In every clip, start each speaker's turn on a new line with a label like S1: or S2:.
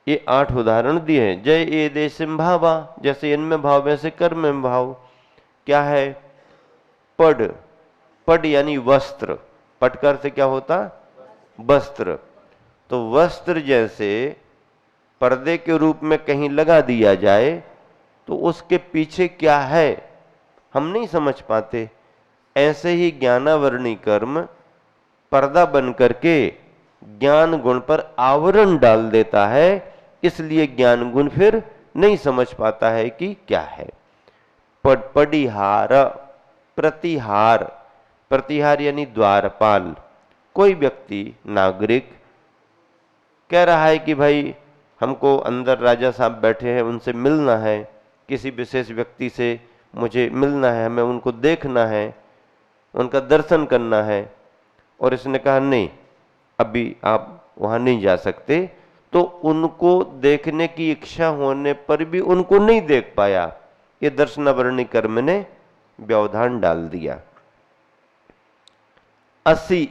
S1: ये 8 उदाहरण दिए हैं। जय ये देशम भावा, जैसे इनमें भाव वैसे कर्म में भाव। क्या है? पड, पड यानी वस्त्र, पटकर से क्या होता? वस्त्र। तो वस्त्र जैसे पर्दे के रूप में कहीं लगा दिया जाए तो उसके पीछे क्या है हम नहीं समझ पाते। ऐसे ही ज्ञानावरणी कर्म पर्दा बन करके ज्ञान गुण पर आवरण डाल देता है, इसलिए ज्ञान गुण फिर नहीं समझ पाता है कि क्या है। पडिहार, प्रतिहार, प्रतिहार यानी द्वारपाल। कोई व्यक्ति नागरिक कह रहा है कि भाई हमको अंदर राजा साहब बैठे हैं उनसे मिलना है, किसी विशेष व्यक्ति से मुझे मिलना है, हमें उनको देखना है, उनका दर्शन करना है। और इसने कहा नहीं अभी आप वहां नहीं जा सकते, तो उनको देखने की इच्छा होने पर भी उनको नहीं देख पाया। ये दर्शनावरणी कर्म ने व्यवधान डाल दिया। 80,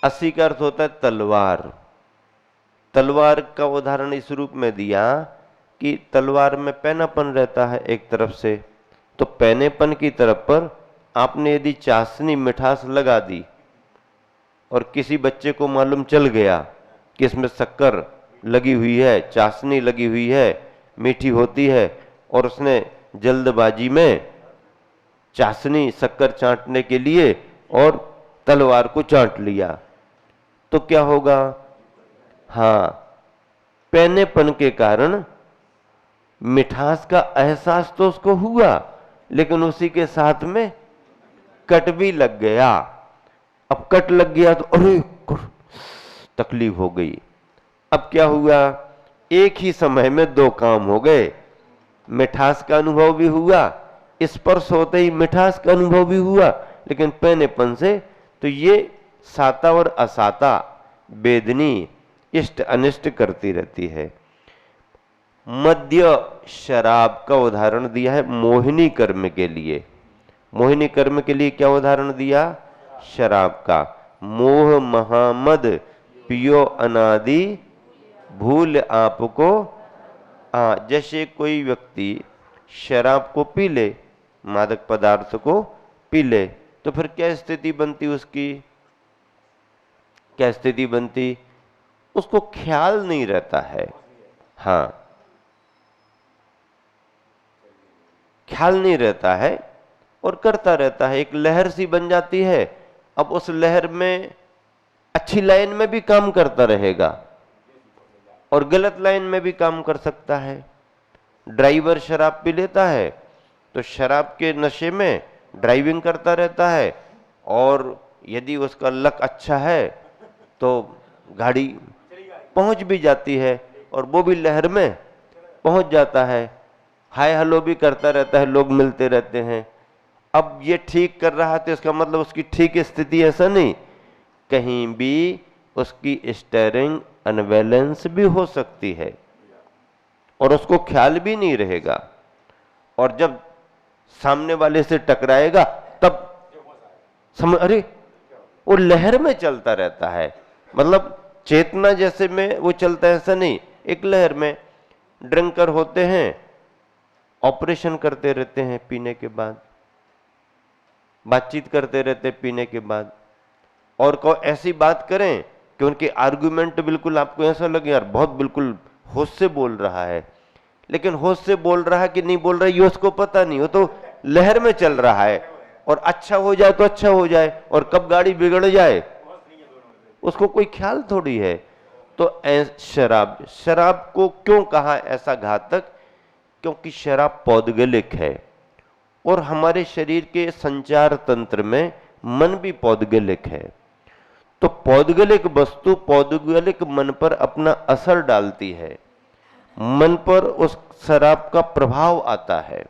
S1: 80 का अर्थ होता है तलवार। तलवार का उदाहरण इस रूप में दिया कि तलवार में पैनापन रहता है एक तरफ से, तो पैनेपन की तरफ पर आपने यदि चाशनी मिठास लगा दी और किसी बच्चे को मालूम चल गया कि इसमें शक्कर लगी हुई है, चाशनी लगी हुई है, मीठी होती है, और उसने जल्दबाजी में चाशनी शक्कर चाटने के लिए और तलवार को चाट लिया, तो क्या होगा? हाँ, पैनेपन के कारण मिठास का एहसास तो उसको हुआ, लेकिन उसी के साथ में कट भी लग गया। अब कट लग गया तो अरे तकलीफ हो गई। अब क्या हुआ? एक ही समय में 2 काम हो गए। मिठास का अनुभव भी हुआ, स्पर्श होते ही मिठास का अनुभव भी हुआ, लेकिन पैनेपन से तो ये साता और असाता वेदनी इष्ट अनिष्ट करती रहती है। मद्य शराब का उदाहरण दिया है मोहिनी कर्म के लिए। मोहिनी कर्म के लिए क्या उदाहरण दिया? शराब का। मोह महामद पियो अनादि भूल आपको। जैसे कोई व्यक्ति शराब को पी ले, मादक पदार्थ को पी ले, तो फिर क्या स्थिति बनती उसकी? क्या स्थिति बनती? उसको ख्याल नहीं रहता है। हाँ, ख्याल नहीं रहता है और करता रहता है, एक लहर सी बन जाती है। अब उस लहर में अच्छी लाइन में भी काम करता रहेगा और गलत लाइन में भी काम कर सकता है। ड्राइवर शराब पी लेता है तो शराब के नशे में ड्राइविंग करता रहता है, और यदि उसका लक अच्छा है तो गाड़ी पहुंच भी जाती है और वो भी लहर में पहुंच जाता है। हाय हेलो भी करता रहता है, लोग मिलते रहते हैं। अब ये ठीक कर रहा है तो इसका मतलब उसकी ठीक स्थिति, ऐसा नहीं, कहीं भी उसकी स्टीयरिंग अनबैलेंस भी हो सकती है और उसको ख्याल भी नहीं रहेगा, और जब सामने वाले से टकराएगा तब समझ, अरे वो लहर में चलता रहता है। मतलब चेतना जैसे में वो चलता है, ऐसा नहीं, एक लहर में। ड्रिंकर होते हैं, ऑपरेशन करते रहते हैं पीने के बाद, बातचीत करते रहते हैं पीने के बाद, और को ऐसी बात करें कि उनके आर्गुमेंट बिल्कुल आपको ऐसा लगे यार बहुत बिल्कुल होश से बोल रहा है, लेकिन होश से बोल रहा है कि नहीं बोल रहा है ये उसको पता नहीं, वो तो लहर में चल रहा है। और अच्छा हो जाए तो अच्छा हो जाए, और कब गाड़ी बिगड़ जाए उसको कोई ख्याल थोड़ी है। तो शराब, शराब को क्यों कहा ऐसा घातक? क्योंकि शराब पौद्गलिक है, और हमारे शरीर के संचार तंत्र में मन भी पौद्गलिक है। तो पौद्गलिक वस्तु पौद्गलिक मन पर अपना असर डालती है, मन पर उस शराब का प्रभाव आता है।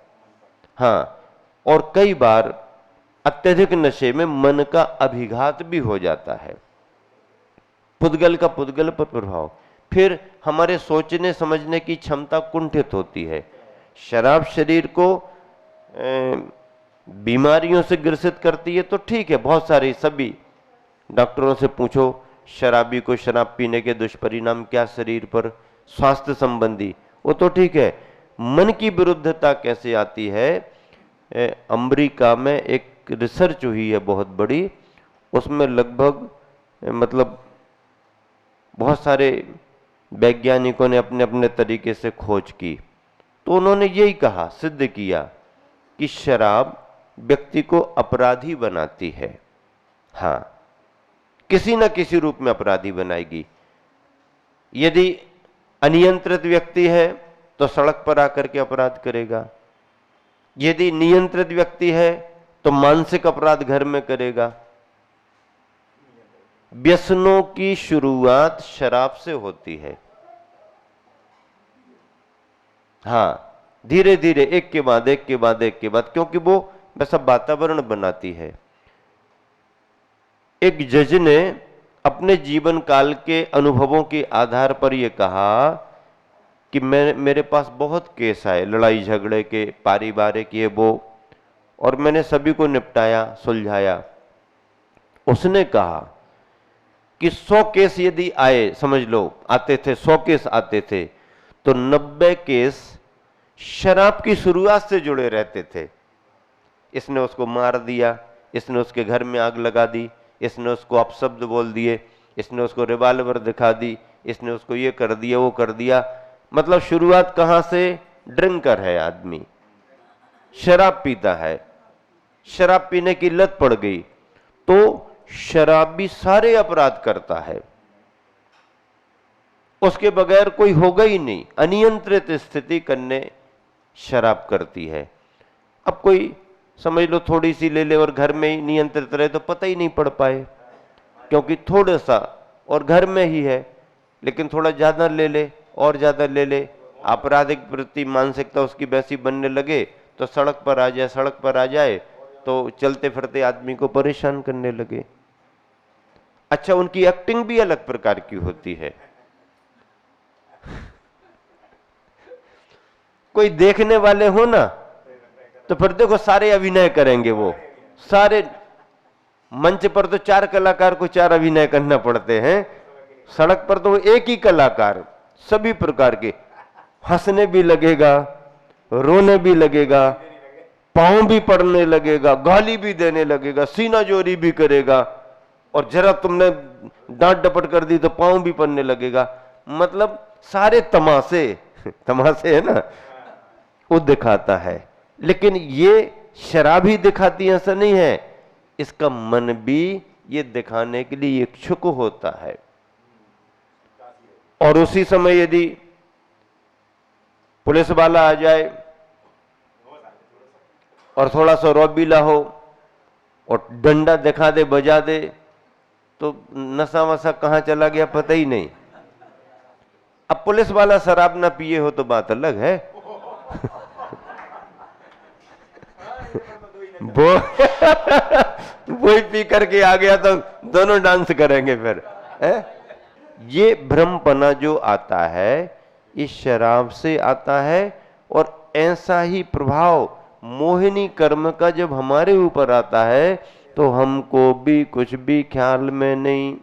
S1: हाँ, और कई बार अत्यधिक नशे में मन का अभिघात भी हो जाता है, पुद्गल का पुद्गल पर प्रभाव। फिर हमारे सोचने समझने की क्षमता कुंठित होती है। शराब शरीर को बीमारियों से ग्रसित करती है तो ठीक है, बहुत सारी, सभी डॉक्टरों से पूछो शराबी को शराब पीने के दुष्परिणाम क्या शरीर पर, स्वास्थ्य संबंधी, वो तो ठीक है। मन की विरुद्धता कैसे आती है? अमेरिका में एक रिसर्च हुई है बहुत बड़ी, उसमें लगभग मतलब बहुत सारे वैज्ञानिकों ने अपने अपने तरीके से खोज की, तो उन्होंने यही कहा, सिद्ध किया कि शराब व्यक्ति को अपराधी बनाती है। हाँ, किसी न किसी रूप में अपराधी बनाएगी। यदि अनियंत्रित व्यक्ति है तो सड़क पर आकर के अपराध करेगा, यदि नियंत्रित व्यक्ति है तो मानसिक अपराध घर में करेगा। व्यसनों की शुरुआत शराब से होती है। हाँ, धीरे धीरे एक के बाद एक के बाद एक के बाद, क्योंकि वो वैसा वातावरण बनाती है। एक जज ने अपने जीवन काल के अनुभवों के आधार पर यह कहा कि मेरे पास बहुत केस आए, लड़ाई झगड़े के, पारिवारिक, ये वो, और मैंने सभी को निपटाया, सुलझाया। उसने कहा कि 100 केस यदि आए, समझ लो आते थे, 100 केस आते थे, तो 90 केस शराब की शुरुआत से जुड़े रहते थे। इसने उसको मार दिया, इसने उसके घर में आग लगा दी, इसने उसको अपशब्द बोल दिए, इसने उसको रिवाल्वर दिखा दी, इसने उसको ये कर दिया, वो कर दिया। मतलब शुरुआत कहां से? ड्रिंकर है आदमी, शराब पीता है, शराब पीने की लत पड़ गई, तो शराबी सारे अपराध करता है, उसके बगैर कोई होगा ही नहीं। अनियंत्रित स्थिति करने शराब करती है। अब कोई समझ लो थोड़ी सी ले ले और घर में ही नियंत्रित रहे तो पता ही नहीं पड़ पाए, क्योंकि थोड़ा सा और घर में ही है, लेकिन थोड़ा ज्यादा ले ले और ज्यादा ले ले, आपराधिक प्रति मानसिकता उसकी वैसी बनने लगे तो सड़क पर आ जाए, सड़क पर आ जाए तो चलते फिरते आदमी को परेशान करने लगे। अच्छा, उनकी एक्टिंग भी अलग प्रकार की होती है। कोई देखने वाले हो ना, तो फिर देखो सारे अभिनय करेंगे, वो सारे मंच पर तो 4 कलाकार को 4 अभिनय करना पड़ते हैं, सड़क पर तो एक ही कलाकार सभी प्रकार के, हंसने भी लगेगा, रोने भी लगेगा, पांव भी पड़ने लगेगा, गाली भी देने लगेगा, सीना जोरी भी करेगा, और जरा तुमने डांट डपट कर दी तो पांव भी पड़ने लगेगा। मतलब सारे तमाशे तमाशे है ना, वो दिखाता है। लेकिन ये शराब ही दिखाती है ऐसा नहीं है, इसका मन भी ये दिखाने के लिए इच्छुक होता है। और उसी समय यदि पुलिस वाला आ जाए और थोड़ा सा रौबीला हो और डंडा दिखा दे, बजा दे, तो नशा वसा कहां चला गया पता ही नहीं। अब पुलिस वाला शराब ना पिए हो तो बात अलग है। वो ही पी करके आ गया तो दोनों डांस करेंगे फिर है? ये भ्रमपना जो आता है इस शराब से आता है, और ऐसा ही प्रभाव मोहिनी कर्म का जब हमारे ऊपर आता है तो हमको भी कुछ भी ख्याल में नहीं।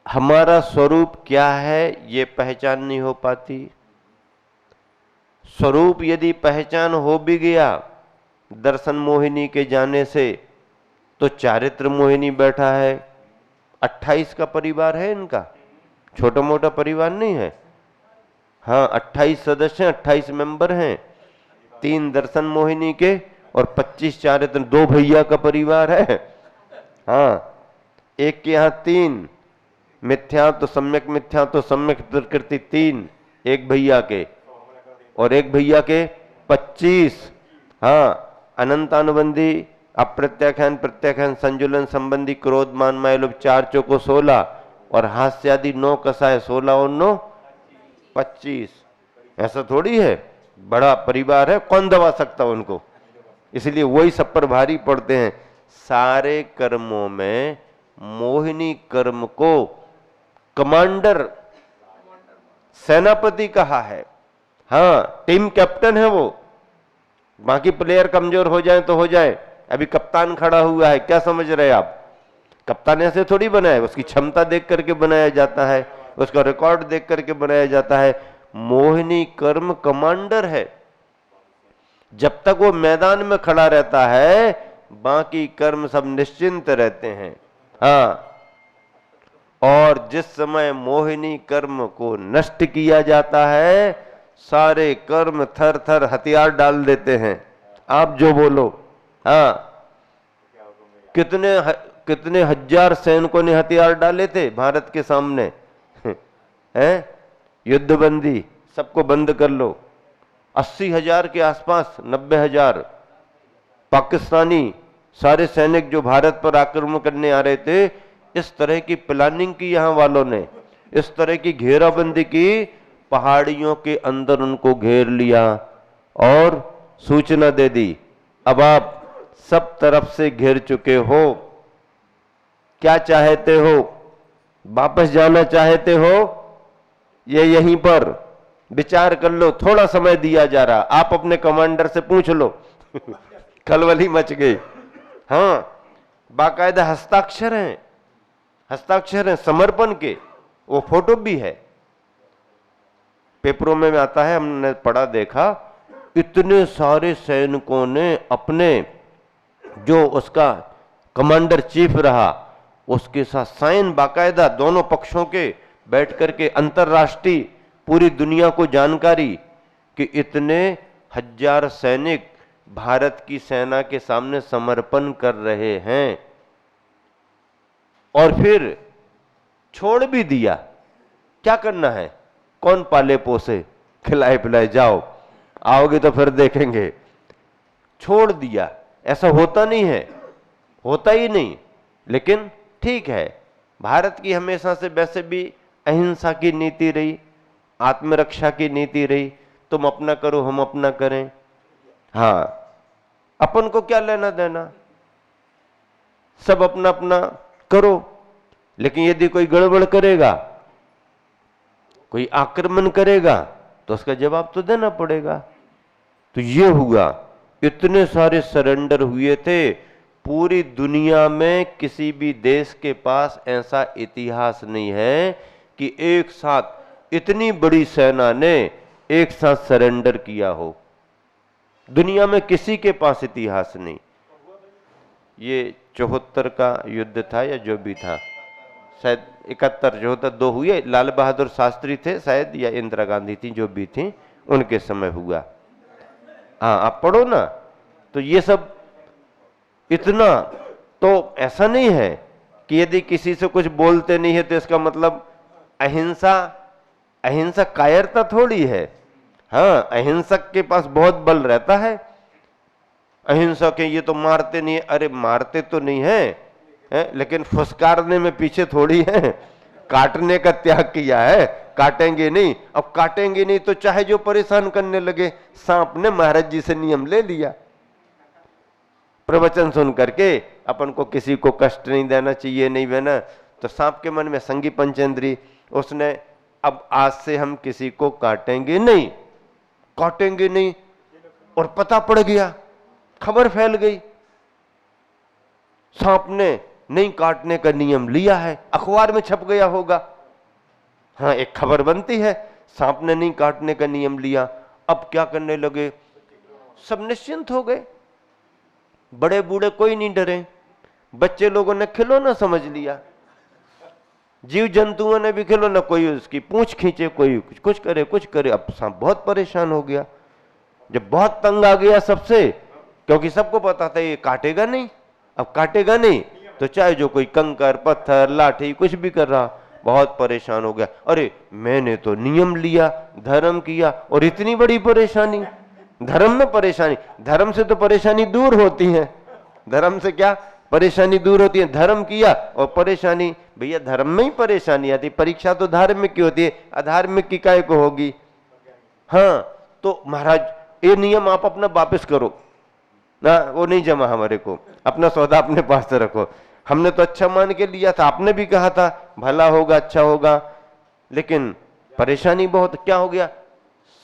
S1: हमारा स्वरूप क्या है ये पहचान नहीं हो पाती। स्वरूप यदि पहचान हो भी गया दर्शन मोहिनी के जाने से, तो चारित्र मोहिनी बैठा है। 28 का परिवार है इनका, छोटा मोटा परिवार नहीं है। हाँ, 28 सदस्य हैं, 28 मेंबर हैं, 3 दर्शन मोहिनी के और 25 चारित्र, 2 भैया का परिवार है। हाँ, एक के यहाँ 3 मिथ्या तो सम्यक, मिथ्या तो सम्यक प्रकृति 3 एक भैया के, और एक भैया के 25। हाँ, अनंतानुबंधी, अप्रत्याख्यान, प्रत्याख्यान, संजुलन संबंधी, क्रोध, मान, माया, लोभ, 4 चौको 16, और हास्यादि 9 कसाय 16 और 9 25। ऐसा थोड़ी है, बड़ा परिवार है, कौन दबा सकता उनको, इसलिए वही सब पर भारी पड़ते हैं। सारे कर्मों में मोहिनी कर्म को कमांडर, सेनापति कहा है। हाँ, टीम कैप्टन है वो, बाकी प्लेयर कमजोर हो जाए तो हो जाए। अभी कप्तान खड़ा हुआ है, क्या समझ रहे आप? कप्तान ऐसे थोड़ी बनाया, उसकी क्षमता देख करके बनाया जाता है, उसका रिकॉर्ड देख करके बनाया जाता है। मोहिनी कर्म कमांडर है, जब तक वो मैदान में खड़ा रहता है बाकी कर्म सब निश्चिंत रहते हैं। हाँ, और जिस समय मोहिनी कर्म को नष्ट किया जाता है सारे कर्म थर थर हथियार डाल देते हैं। आप जो बोलो। हाँ, कितने हजार सैनिकों ने हथियार डाले थे भारत के सामने हैं, युद्धबंदी, सबको बंद कर लो। 80,000 के आसपास, 90,000 पाकिस्तानी सारे सैनिक जो भारत पर आक्रमण करने आ रहे थे, इस तरह की प्लानिंग की यहां वालों ने, इस तरह की घेराबंदी की, पहाड़ियों के अंदर उनको घेर लिया और सूचना दे दी, अब आप सब तरफ से घेर चुके हो, क्या चाहते हो, वापस जाना चाहते हो, ये यहीं पर विचार कर लो, थोड़ा समय दिया जा रहा, आप अपने कमांडर से पूछ लो। खलबली मच गई। हाँ, बाकायदा हस्ताक्षर हैं, हस्ताक्षर हैं समर्पण के, वो फोटो भी है, पेपरों में आता है, हमने पढ़ा देखा। इतने सारे सैनिकों ने अपने जो उसका कमांडर चीफ रहा उसके साथ साइन बाकायदा दोनों पक्षों के बैठ करके, अंतरराष्ट्रीय पूरी दुनिया को जानकारी कि इतने हजार सैनिक भारत की सेना के सामने समर्पण कर रहे हैं, और फिर छोड़ भी दिया। क्या करना है, कौन पाले पोसे, खिलाए पिलाए, जाओ, आओगे तो फिर देखेंगे। छोड़ दिया। ऐसा होता नहीं है, होता ही नहीं, लेकिन ठीक है, भारत की हमेशा से वैसे भी अहिंसा की नीति रही, आत्मरक्षा की नीति रही, तुम अपना करो हम अपना करें। हाँ, अपन को क्या लेना देना, सब अपना अपना करो। लेकिन यदि कोई गड़बड़ करेगा, कोई आक्रमण करेगा, तो उसका जवाब तो देना पड़ेगा। तो ये हुआ, इतने सारे सरेंडर हुए थे। पूरी दुनिया में किसी भी देश के पास ऐसा इतिहास नहीं है कि एक साथ इतनी बड़ी सेना ने एक साथ सरेंडर किया हो। दुनिया में किसी के पास इतिहास नहीं। ये 74 का युद्ध था या जो भी था, शायद 71 74 दो हुए, लाल बहादुर शास्त्री थे शायद, या इंदिरा गांधी थी, जो भी थी, उनके समय हुआ। हाँ, आप पढ़ो ना, तो ये सब इतना, तो ऐसा नहीं है कि यदि किसी से कुछ बोलते नहीं है तो इसका मतलब अहिंसा, अहिंसा कायरता थोड़ी है। हाँ, अहिंसक के पास बहुत बल रहता है। अहिंसक है ये तो मारते नहीं है, अरे मारते तो नहीं है, लेकिन फुसकारने में पीछे थोड़ी है, काटने का त्याग किया है, काटेंगे नहीं। अब काटेंगे नहीं तो चाहे जो परेशान करने लगे। सांप ने महाराज जी से नियम ले लिया, प्रवचन सुन करके अपन को किसी को कष्ट नहीं देना चाहिए, नहीं बना, तो सांप के मन में संगी पंचेंद्री, उसने अब आज से हम किसी को काटेंगे नहीं, काटेंगे नहीं, और पता पड़ गया, खबर फैल गई, सांप ने नहीं काटने का नियम लिया है, अखबार में छप गया होगा। हाँ, एक खबर बनती है, सांप ने नहीं काटने का नियम लिया। अब क्या करने लगे, सब निश्चिंत हो गए, बड़े बूढ़े कोई नहीं डरे, बच्चे लोगों ने खिलौना समझ लिया, जीव जंतुओं ने भी खिलौना, कोई उसकी पूंछ खींचे, कोई कुछ करे कुछ करे। अब सांप बहुत परेशान हो गया, जब बहुत तंग आ गया सबसे, क्योंकि सबको पता था ये काटेगा नहीं, अब काटेगा नहीं तो चाहे जो कोई कंकर पत्थर लाठी कुछ भी कर रहा, बहुत परेशान हो गया। अरे मैंने तो नियम लिया, धर्म किया, और इतनी बड़ी परेशानी, धर्म में परेशानी, धर्म से तो परेशानी दूर होती है, धर्म से क्या परेशानी दूर होती है, धर्म किया और परेशानी, भैया धर्म में ही परेशानी आती, परीक्षा तो धार्मिक की होती है, अधार्मिक की काय को होगी। हाँ, तो महाराज ये नियम आप अपना वापस करो ना, वो नहीं जमा हमारे को, अपना सौदा अपने पास से रखो, हमने तो अच्छा मान के लिया था, आपने भी कहा था भला होगा अच्छा होगा, लेकिन परेशानी बहुत, क्या हो गया,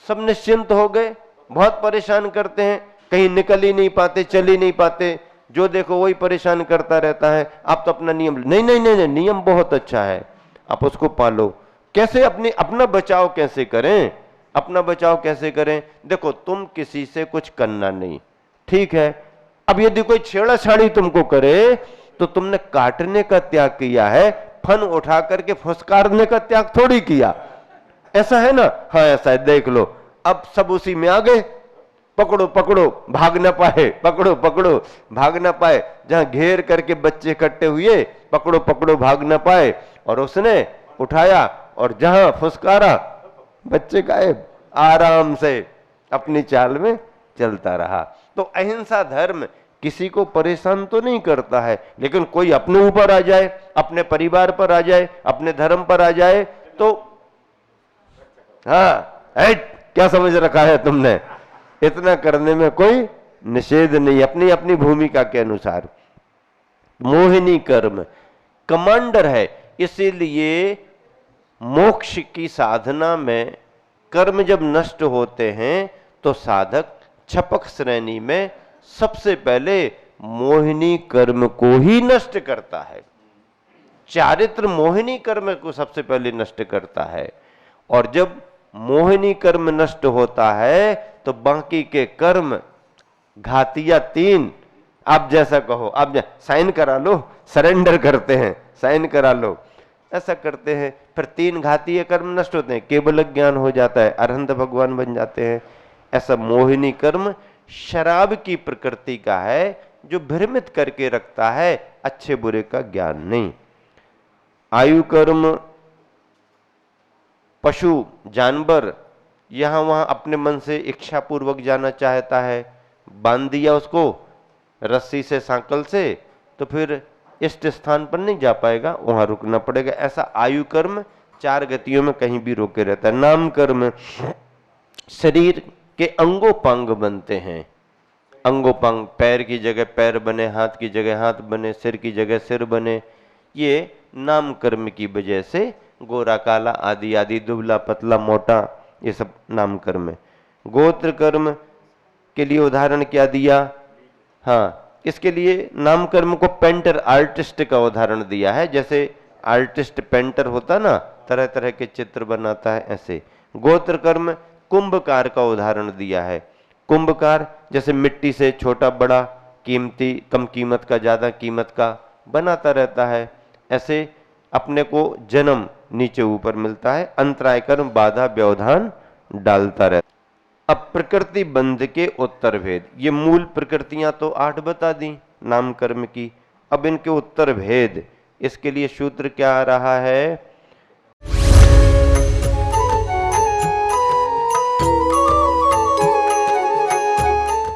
S1: सब निश्चिंत हो गए, बहुत परेशान करते हैं, कहीं निकल ही नहीं पाते, चल ही नहीं पाते, जो देखो वही परेशान करता रहता है। आप तो अपना नियम, नहीं नहीं नहीं नहीं, नियम बहुत अच्छा है, आप उसको पालो। कैसे अपना बचाव कैसे करें, अपना बचाव कैसे करें? देखो तुम किसी से कुछ करना नहीं, ठीक है। अब यदि कोई छेड़छाड़ी तुमको करे तो तुमने काटने का त्याग किया है, फन उठा करके फुसकारने का त्याग थोड़ी किया। ऐसा है ना? हाँ ऐसा है, देख लो। अब सब उसी में आ गए, पकड़ो पकड़ो भाग ना पाए, पकड़ो पकड़ो भाग ना पाए। जहां घेर करके बच्चे इकट्ठे हुए, पकड़ो पकड़ो भाग ना पाए, और उसने उठाया और जहां फुसकारा, बच्चे गायब, आराम से अपनी चाल में चलता रहा। तो अहिंसा धर्म किसी को परेशान तो नहीं करता है, लेकिन कोई अपने ऊपर आ जाए, अपने परिवार पर आ जाए, अपने धर्म पर आ जाए तो हाँ क्या समझ रखा है तुमने, इतना करने में कोई निषेध नहीं, अपनी अपनी भूमिका के अनुसार। मोहिनी कर्म कमांडर है, इसीलिए मोक्ष की साधना में कर्म जब नष्ट होते हैं तो साधक छपक श्रेणी में सबसे पहले मोहिनी कर्म को ही नष्ट करता है। चारित्र मोहिनी कर्म को सबसे पहले नष्ट करता है, और जब मोहिनी कर्म नष्ट होता है तो बाकी के कर्म घातिया 3, आप जैसा कहो, आप साइन करा लो, सरेंडर करते हैं, साइन करा लो, ऐसा करते हैं, फिर 3 घातीय कर्म नष्ट होते हैं, केवल ज्ञान हो जाता है, अरहंत भगवान बन जाते हैं। ऐसा मोहिनी कर्म शराब की प्रकृति का है, जो भ्रमित करके रखता है, अच्छे बुरे का ज्ञान नहीं। आयु कर्म पशु जानवर यहां वहां अपने मन से इच्छा पूर्वक जाना चाहता है, बांध दिया उसको रस्सी से, सांकल से, तो फिर इष्ट स्थान पर नहीं जा पाएगा, वहां रुकना पड़ेगा। ऐसा आयु कर्म 4 गतियों में कहीं भी रोके रहता है। नाम कर्म शरीर के अंगोपांग बनते हैं, अंगोपांग, पैर की जगह पैर बने, हाथ की जगह हाथ बने, सिर की जगह सिर बने, ये नाम कर्म की वजह से गोरा काला आदि आदि, दुबला पतला मोटा, ये सब नाम कर्म है। गोत्र कर्म के लिए उदाहरण क्या दिया? हाँ, इसके लिए नाम कर्म को पेंटर आर्टिस्ट का उदाहरण दिया है। जैसे आर्टिस्ट पेंटर होता ना, तरह तरह के चित्र बनाता है, ऐसे गोत्र कर्म कुंभकार का उदाहरण दिया है। कुंभकार जैसे मिट्टी से छोटा बड़ा, कीमती कम कीमत का ज्यादा कीमत का बनाता रहता है, ऐसे अपने को जन्म नीचे ऊपर मिलता है। अंतराय कर्म बाधा व्यवधान डालता रहता है। अब प्रकृति बंध के उत्तर भेद, ये मूल प्रकृतियां तो 8 बता दी नाम कर्म की, अब इनके उत्तर भेद, इसके लिए सूत्र क्या आ रहा है?